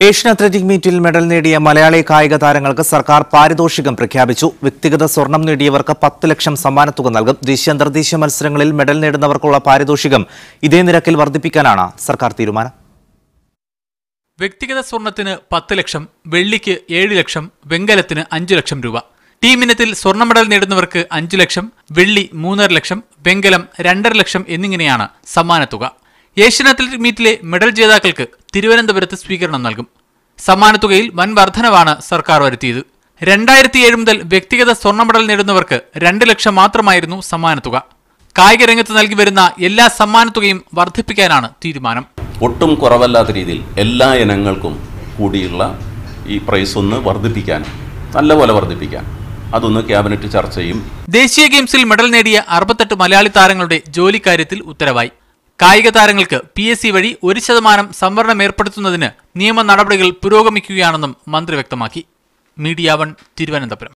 Asian athletic മീറ്റിൽ medal നേടിയ മലയാളി കായിക താരങ്ങൾക്ക് സർക്കാർ പാരിതോഷികം പ്രഖ്യാപിച്ചു. വ്യക്തിഗത സ്വർണം നേടിയവർക്ക് 10 ലക്ഷം സമ്മാനത്തുക നൽകും. ദേശീയ അന്തർദേശീയ മത്സരങ്ങളിൽ മെഡൽ നേടുന്നവർക്കുള്ള പാരിതോഷികം ഇതേ നിരക്കിൽ വർദ്ധിപ്പിക്കാനാണ് സർക്കാർ തീരുമാനം. വ്യക്തിഗത സ്വർണത്തിന് 10 ലക്ഷം, വെള്ളിക്ക് 7 ലക്ഷം, വെങ്കലത്തിന് 5 ലക്ഷം രൂപ. ടീമിനത്തിൽ സ്വർണ്ണ മെഡൽ നേടുന്നവർക്ക് 5 ലക്ഷം, വെള്ളി 3.5 ലക്ഷം, വെങ്കലം 2.5 ലക്ഷം എന്നിങ്ങനെയാണ് സമ്മാനത്തുക. ഏഷ്യൻ അത്ലറ്റിക് മീറ്റിലെ മെഡൽ ജേതാക്കൾക്ക് തിരുവനന്തപുരത്ത് സ്വീകരണം നൽകും. സമ്മാനത്തുകയിൽ വൻ വർധനവാണ് സർക്കാർ വരുത്തിയത്. 2007 മുതൽ വ്യക്തിഗത സ്വർണ്ണ മെഡൽ നേടുന്നവർക്ക് 2 ലക്ഷം മാത്രമായിരുന്നു സമ്മാനത്തുക. കായിക രംഗത്ത് നൽകി വരുന്ന എല്ലാ സമ്മാനത്തുകയും വർദ്ധിപ്പിക്കാനാണ് തീരുമാനം. ഒട്ടും കുറവല്ലാത്ത രീതിയിൽ എല്ലാ ഇനങ്ങൾക്കും കൂടിയുള്ള ഈ പ്രൈസ് ഒന്ന് വർദ്ധിപ്പിക്കാൻ, നല്ലപോലെ വർദ്ധിപ്പിക്കാൻ, അതൊന്ന് ക്യാബിനറ്റ് ചർച്ച ചെയ്യും. ദേശീയ ഗെയിംസിൽ മെഡൽ നേടിയ 68 മലയാളി താരങ്ങളുടെ ജോലിക്കാര്യത്തിൽ ഉത്തരവായി. കായിക താരങ്ങൾക്ക് PSC വഴി 1% സംവരണം ഏർപ്പെടുത്തുന്നതിന് നിയമ നടപടികൾ പുരോഗമിക്കുകയാണെന്നും മന്ത്രി വ്യക്തമാക്കി. മീഡിയ 1 തിരുവനന്തപുരം.